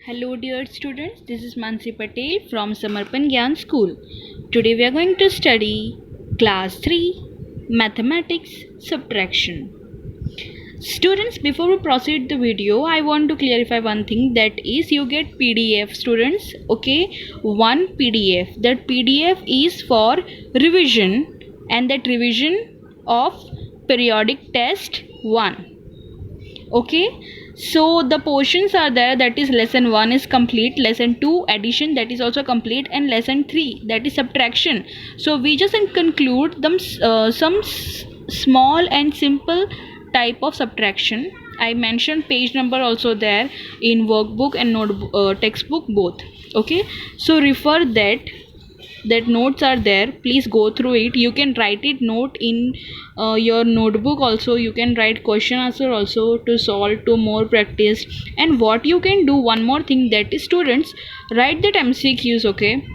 Hello dear students, this is Mansi Patel from Samarpan Gyan School. Today we are going to study class 3 mathematics subtraction. Students, before we proceed the video, I want to clarify one thing, that is you get PDF students, okay, one PDF. That PDF is for revision, and that revision of periodic test 1. Okay, so the portions are there, that is lesson 1 is complete, lesson 2 addition, that is also complete, and lesson 3, that is subtraction. So we just conclude them some small and simple type of subtraction. I mentioned page number also there in workbook and notebook, textbook both. Okay, so refer that notes are there, please go through it. You can write it note in your notebook also. You can write question answer also to solve, to more practice. And what you can do, one more thing, that is students, write that MCQs. Okay,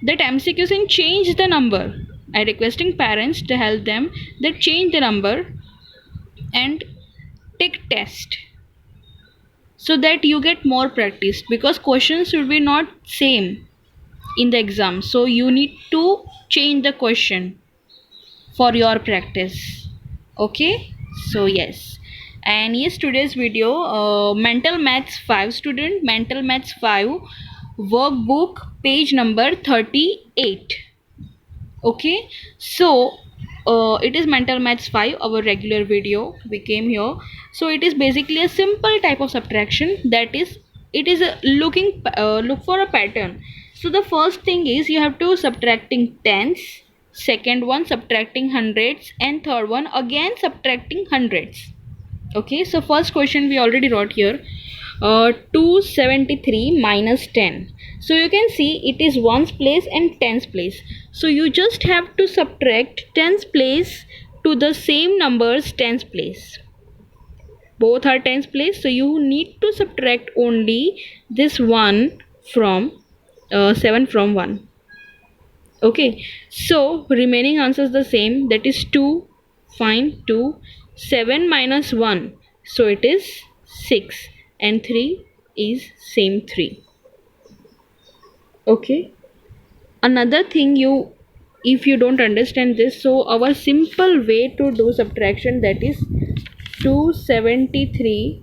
that MCQs and change the number. I requesting parents to help them that change the number and take test, so that you get more practice, because questions should be not same in the exam, so you need to change the question for your practice. Okay, so yes. And yes, today's video, mental maths 5 student, mental maths 5 workbook page number 38. Okay, so it is mental maths 5, our regular video we came here. So it is basically a simple type of subtraction, that is it is a look for a pattern. So the first thing is you have to subtracting tens, second one subtracting hundreds, and third one again subtracting hundreds. Okay, so first question we already wrote here, 273 minus 10. So you can see it is ones place and tens place. So you just have to subtract tens place to the same numbers tens place. Both are tens place, so you need to subtract only this one from 7 from 1. Okay, so remaining answers the same, that is 2. Fine, 2. 7 minus 1, so it is 6, and 3 is same 3. Okay, another thing, if you don't understand this, so our simple way to do subtraction, that is 273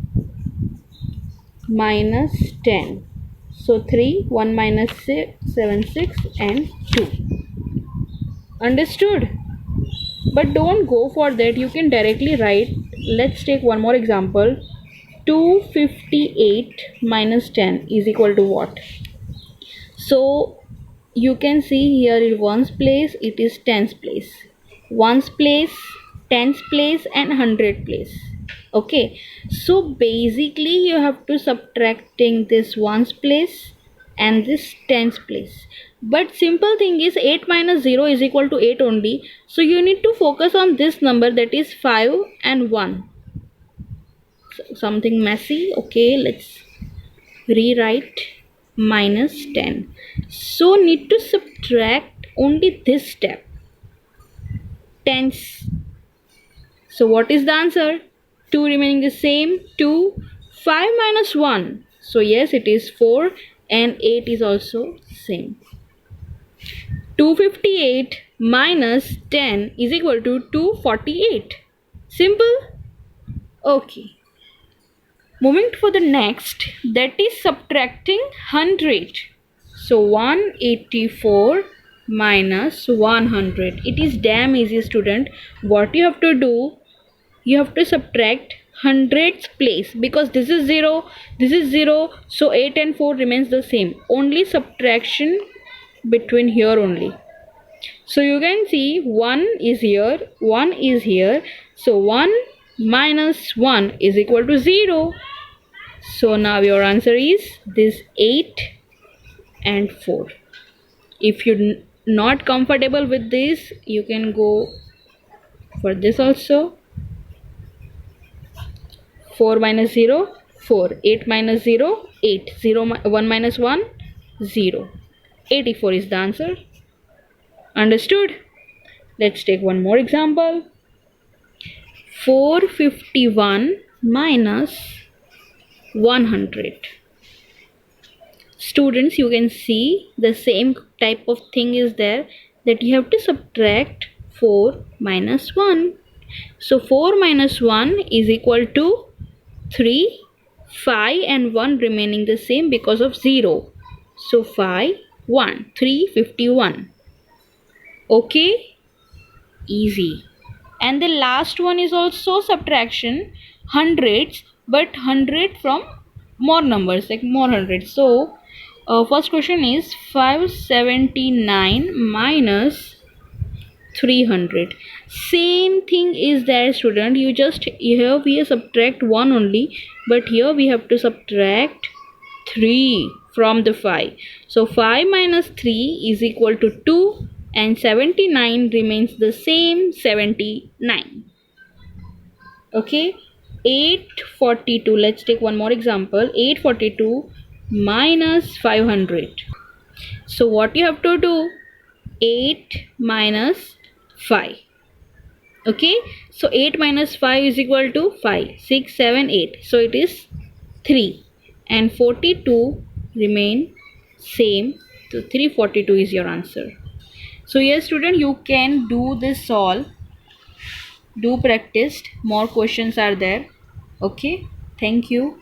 minus 10. So 3, 1 minus 7, 6, and 2. Understood? But don't go for that, you can directly write. Let's take one more example. 258 minus 10 is equal to what? So you can see here in ones place it is tens place, ones place, tens place, and hundred place. Okay, so basically you have to subtracting this ones place and this tens place. But simple thing is 8 minus 0 is equal to 8 only, so you need to focus on this number, that is 5 and 1. So something messy. Okay, let's rewrite minus 10. So need to subtract only this step, tens. So what is the answer? 2 remaining the same, 2. 5 minus 1, so yes, it is 4, and 8 is also same. 258 minus 10 is equal to 248. Simple. Okay, moving for the next, that is subtracting 100. So 184 minus 100, it is damn easy student. What you have to do, you have to subtract hundreds place, because this is 0, this is 0, so 8 and 4 remains the same, only subtraction between here only. So you can see 1 is here, 1 is here, so 1 minus 1 is equal to 0. So now your answer is this 8 and 4. If you're not comfortable with this, you can go for this also. 4 minus 0, 4. 8 minus 0, 8. 1 minus 1, 0. 84 is the answer. Understood? Let's take one more example. 451 minus 100. Students, you can see the same type of thing is there, that you have to subtract 4 minus 1. So 4 minus 1 is equal to 3, 5 and 1 remaining the same because of 0. So 5, 1, 351. Okay, easy. And the last one is also subtraction, hundreds, but 100 from more numbers, like more hundreds. So first question is 579 minus 300. Same thing is there, student. You just here we subtract 1 only, but here we have to subtract 3 from the 5. So 5 minus 3 is equal to 2 and 79 remains the same, 79. Okay, 842. Let's take one more example. 842 minus 500. So what you have to do? 8 minus 5. Okay, so 8 minus 5 is equal to 5, 6, 7, 8. So it is 3 and 42 remain same. So 342 is your answer. So yes, student, you can do this solve. Do practice. More questions are there. Okay, thank you.